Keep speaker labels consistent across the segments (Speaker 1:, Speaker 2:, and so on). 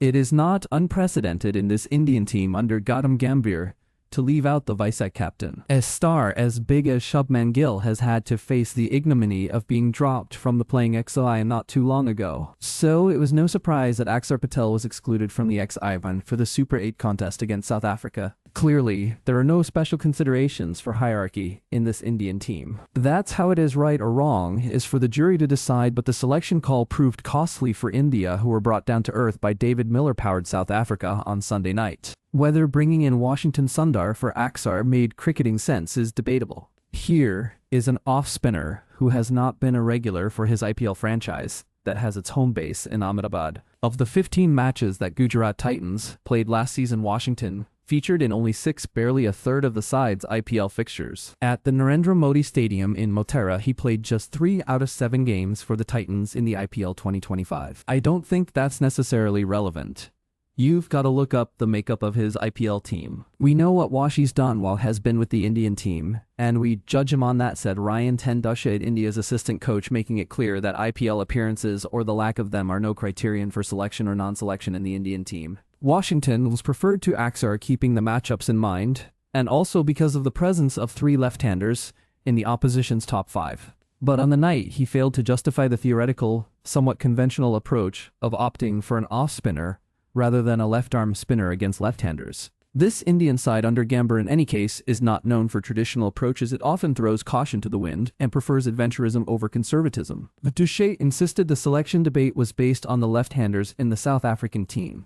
Speaker 1: It is not unprecedented in this Indian team under Gautam Gambhir to leave out the vice captain. A star as big as Shubman Gill has had to face the ignominy of being dropped from the playing XI not too long ago. So it was no surprise that Axar Patel was excluded from the XI for the Super 8 contest against South Africa. Clearly, there are no special considerations for hierarchy in this Indian team. That's how it is. Right or wrong is for the jury to decide, but the selection call proved costly for India, who were brought down to earth by David Miller-powered South Africa on Sunday night. Whether bringing in Washington Sundar for Axar made cricketing sense is debatable. Here is an off-spinner who has not been a regular for his IPL franchise that has its home base in Ahmedabad. Of the 15 matches that Gujarat Titans played last season, Washington featured in only 6, barely a third of the side's IPL fixtures. At the Narendra Modi Stadium in Motera, he played just 3 out of 7 games for the Titans in the IPL 2025. I don't think that's necessarily relevant. You've got to look up the makeup of his IPL team. We know what Washi's done while has been with the Indian team, and we judge him on that, said Ryan Tendushed, India's assistant coach, making it clear that IPL appearances or the lack of them are no criterion for selection or non-selection in the Indian team. Washington was preferred to Axar, keeping the matchups in mind, and also because of the presence of 3 left-handers in the opposition's top 5. But on the night, he failed to justify the theoretical, somewhat conventional approach of opting for an off-spinner rather than a left-arm spinner against left-handers. This Indian side under Gambhir, in any case, is not known for traditional approaches. It often throws caution to the wind and prefers adventurism over conservatism. Dushait insisted the selection debate was based on the left-handers in the South African team.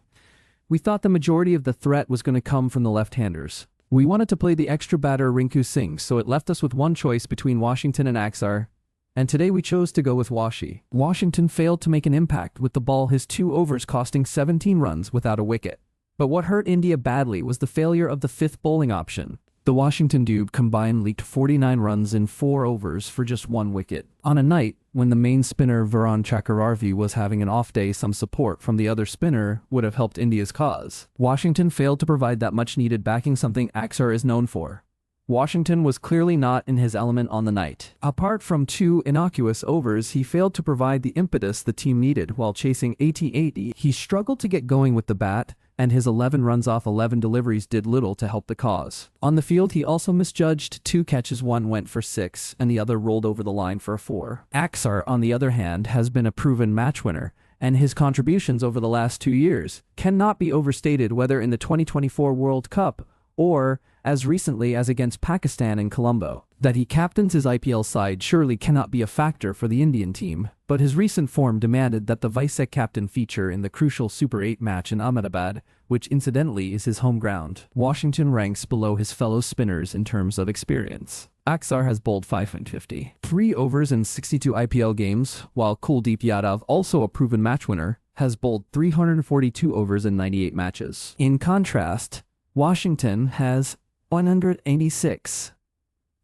Speaker 1: We thought the majority of the threat was going to come from the left-handers. We wanted to play the extra batter Rinku Singh, so it left us with one choice between Washington and Axar, and today we chose to go with Washi. Washington failed to make an impact with the ball, his 2 overs costing 17 runs without a wicket. But what hurt India badly was the failure of the 5th bowling option. The Washington Dube combined leaked 49 runs in 4 overs for just 1 wicket. On a night when the main spinner Varun Chakravarti was having an off day, some support from the other spinner would have helped India's cause. Washington failed to provide that much needed backing, something Axar is known for. Washington was clearly not in his element on the night. Apart from 2 innocuous overs, he failed to provide the impetus the team needed while chasing 80-80. He struggled to get going with the bat, and his 11 runs off 11 deliveries did little to help the cause. On the field, he also misjudged 2 catches, one went for 6, and the other rolled over the line for a 4. Axar, on the other hand, has been a proven match winner, and his contributions over the last 2 years cannot be overstated, whether in the 2024 World Cup or as recently as against Pakistan in Colombo. That he captains his IPL side surely cannot be a factor for the Indian team, but his recent form demanded that the vice-captain feature in the crucial Super 8 match in Ahmedabad, which incidentally is his home ground. Washington ranks below his fellow spinners in terms of experience. Axar has bowled 550, 3 overs in 62 IPL games, while Kuldeep Yadav, also a proven match winner, has bowled 342 overs in 98 matches. In contrast, Washington has 186,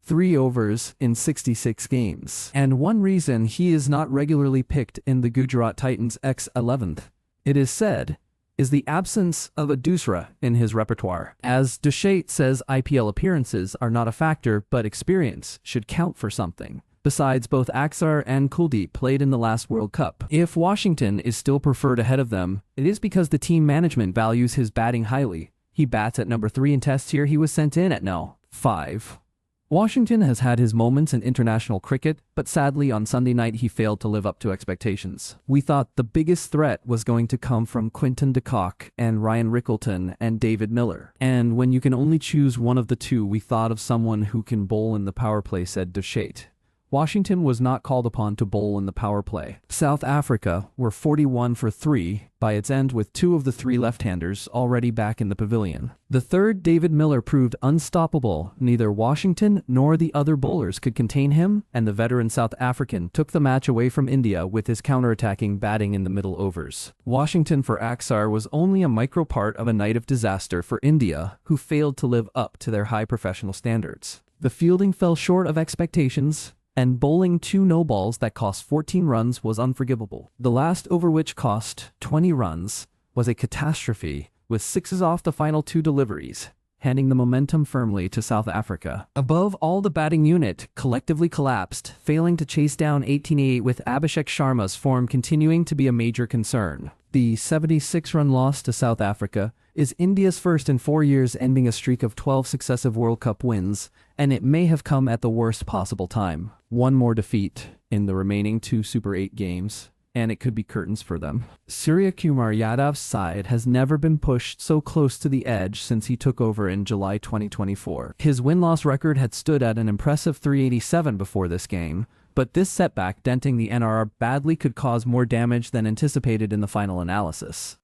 Speaker 1: 3 overs in 66 games. And one reason he is not regularly picked in the Gujarat Titans X11th, it is said, is the absence of a Dusra in his repertoire. As Dushait says, IPL appearances are not a factor, but experience should count for something. Besides, both Axar and Kuldeep played in the last World Cup. If Washington is still preferred ahead of them, it is because the team management values his batting highly. He bats at number 3 in Test here. He was sent in at no. 5. Washington has had his moments in international cricket, but sadly on Sunday night he failed to live up to expectations. We thought the biggest threat was going to come from Quinton de Kock and Ryan Rickleton and David Miller. And when you can only choose one of the 2, we thought of someone who can bowl in the power play, said Dushait. Washington was not called upon to bowl in the power play. South Africa were 41 for 3 by its end, with 2 of the 3 left-handers already back in the pavilion. The 3rd, David Miller, proved unstoppable. Neither Washington nor the other bowlers could contain him, and the veteran South African took the match away from India with his counter-attacking batting in the middle overs. Washington for Axar was only a micro part of a night of disaster for India, who failed to live up to their high professional standards. The fielding fell short of expectations, and bowling 2 no-balls that cost 14 runs was unforgivable. The last over, which cost 20 runs, was a catastrophe, with 6s off the final 2 deliveries, handing the momentum firmly to South Africa. Above all, the batting unit collectively collapsed, failing to chase down 18-8, with Abhishek Sharma's form continuing to be a major concern. The 76-run loss to South Africa is India's first in 4 years, ending a streak of 12 successive World Cup wins, and it may have come at the worst possible time. One more defeat in the remaining 2 Super 8 games, and it could be curtains for them. Surya Kumar Yadav's side has never been pushed so close to the edge since he took over in July 2024. His win-loss record had stood at an impressive 387 before this game, but this setback denting the NRR badly could cause more damage than anticipated in the final analysis.